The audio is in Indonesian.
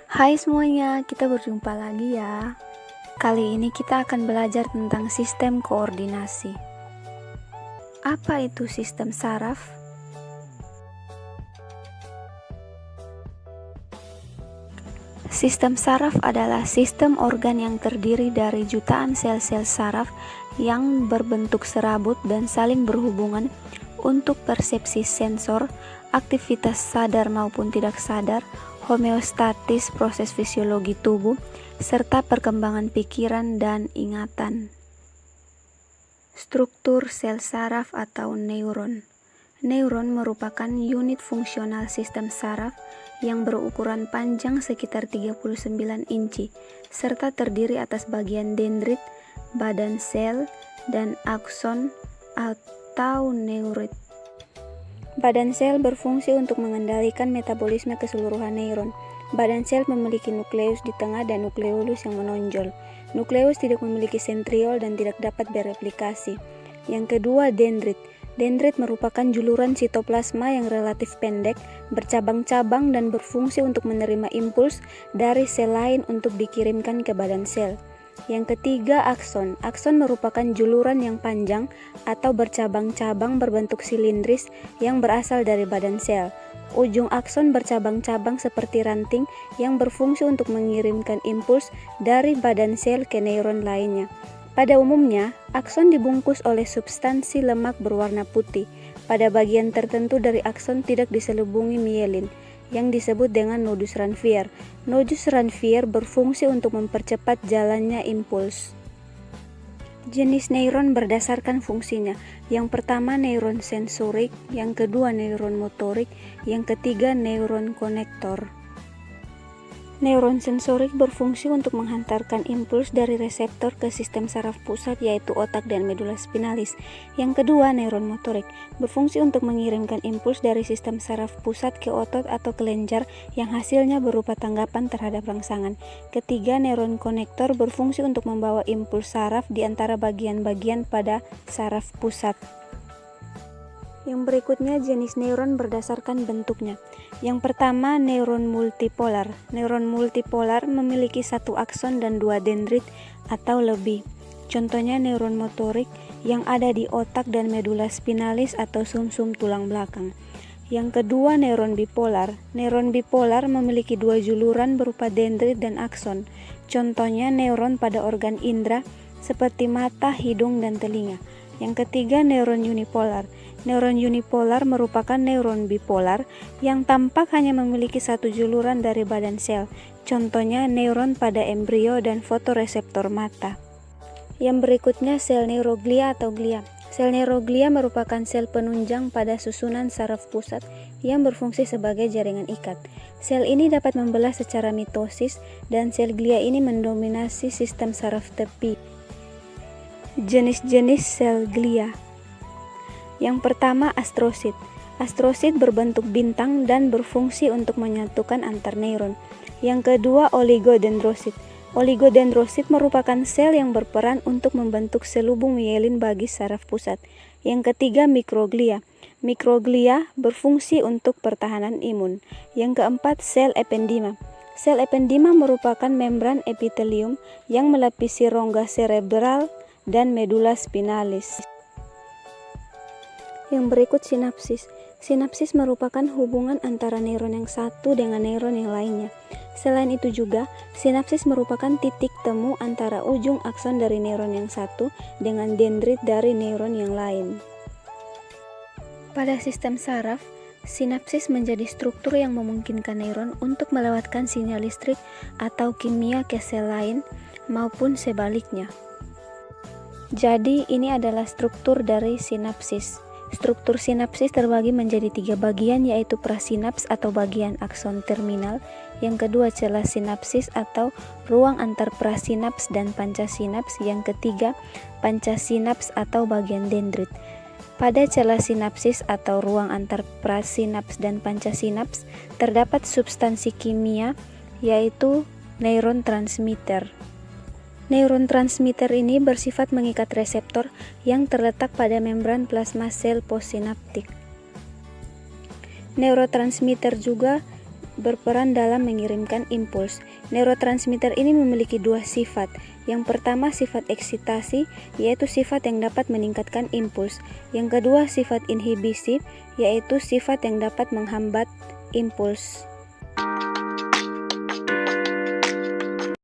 Hai semuanya, kita berjumpa lagi ya. Kali ini kita akan belajar tentang sistem koordinasi. Apa itu sistem saraf? Sistem saraf adalah sistem organ yang terdiri dari jutaan sel-sel saraf yang berbentuk serabut dan saling berhubungan untuk persepsi sensor, aktivitas sadar maupun tidak sadar, homeostatis proses fisiologi tubuh, serta perkembangan pikiran dan ingatan. Struktur sel saraf atau neuron. Neuron merupakan unit fungsional sistem saraf yang berukuran panjang sekitar 39 inci, serta terdiri atas bagian dendrit, badan sel, dan akson atau neurit. Badan sel berfungsi untuk mengendalikan metabolisme keseluruhan neuron. Badan sel memiliki nukleus di tengah dan nukleolus yang menonjol. Nukleus tidak memiliki sentriol dan tidak dapat bereplikasi. Yang kedua, dendrit. Dendrit merupakan juluran sitoplasma yang relatif pendek, bercabang-cabang dan berfungsi untuk menerima impuls dari sel lain untuk dikirimkan ke badan sel. Yang ketiga, akson. Akson merupakan juluran yang panjang atau bercabang-cabang berbentuk silindris yang berasal dari badan sel. Ujung akson bercabang-cabang seperti ranting yang berfungsi untuk mengirimkan impuls dari badan sel ke neuron lainnya. Pada umumnya, akson dibungkus oleh substansi lemak berwarna putih. Pada bagian tertentu dari akson tidak diselubungi mielin, yang disebut dengan nodus Ranvier. Nodus Ranvier berfungsi untuk mempercepat jalannya impuls. Jenis neuron berdasarkan fungsinya. Yang pertama neuron sensorik, yang kedua neuron motorik, yang ketiga neuron konektor. Neuron sensorik berfungsi untuk menghantarkan impuls dari reseptor ke sistem saraf pusat yaitu otak dan medula spinalis. Yang kedua, neuron motorik berfungsi untuk mengirimkan impuls dari sistem saraf pusat ke otot atau kelenjar yang hasilnya berupa tanggapan terhadap rangsangan. Ketiga, neuron konektor berfungsi untuk membawa impuls saraf di antara bagian-bagian pada saraf pusat. Yang berikutnya jenis neuron berdasarkan bentuknya. Yang pertama, neuron multipolar. Neuron multipolar memiliki satu akson dan dua dendrit atau lebih. Contohnya neuron motorik yang ada di otak dan medula spinalis atau sumsum tulang belakang. Yang kedua, neuron bipolar. Neuron bipolar memiliki dua juluran berupa dendrit dan akson. Contohnya neuron pada organ indera seperti mata, hidung, dan telinga. Yang ketiga, neuron unipolar. Neuron unipolar merupakan neuron bipolar yang tampak hanya memiliki satu juluran dari badan sel. Contohnya neuron pada embrio dan fotoreseptor mata. Yang berikutnya sel neuroglia atau glia. Sel neuroglia merupakan sel penunjang pada susunan saraf pusat yang berfungsi sebagai jaringan ikat. Sel ini dapat membelah secara mitosis dan sel glia ini mendominasi sistem saraf tepi. Jenis-jenis sel glia. Yang pertama, astrosit. Astrosit berbentuk bintang dan berfungsi untuk menyatukan antar neuron. Yang kedua, oligodendrosit. Oligodendrosit merupakan sel yang berperan untuk membentuk selubung mielin bagi saraf pusat. Yang ketiga, mikroglia. Mikroglia berfungsi untuk pertahanan imun. Yang keempat, sel ependima. Sel ependima merupakan membran epitelium yang melapisi rongga cerebral dan medula spinalis. Yang berikut sinapsis. Sinapsis merupakan hubungan antara neuron yang satu dengan neuron yang lainnya. Selain itu juga, sinapsis merupakan titik temu antara ujung akson dari neuron yang satu dengan dendrit dari neuron yang lain. Pada sistem saraf, sinapsis menjadi struktur yang memungkinkan neuron untuk melewatkan sinyal listrik atau kimia ke sel lain maupun sebaliknya. Jadi, ini adalah struktur dari sinapsis. Struktur sinapsis terbagi menjadi 3 bagian yaitu prasinaps atau bagian akson terminal, yang kedua celah sinapsis atau ruang antar prasinaps dan pancasinaps, yang ketiga pancasinaps atau bagian dendrit. Pada celah sinapsis atau ruang antar prasinaps dan pancasinaps terdapat substansi kimia yaitu neuron transmitter. Neuron transmitter ini bersifat mengikat reseptor yang terletak pada membran plasma sel postsinaptik. Neurotransmitter juga berperan dalam mengirimkan impuls. Neurotransmitter ini memiliki dua sifat. Yang pertama sifat eksitasi, yaitu sifat yang dapat meningkatkan impuls. Yang kedua sifat inhibisi, yaitu sifat yang dapat menghambat impuls.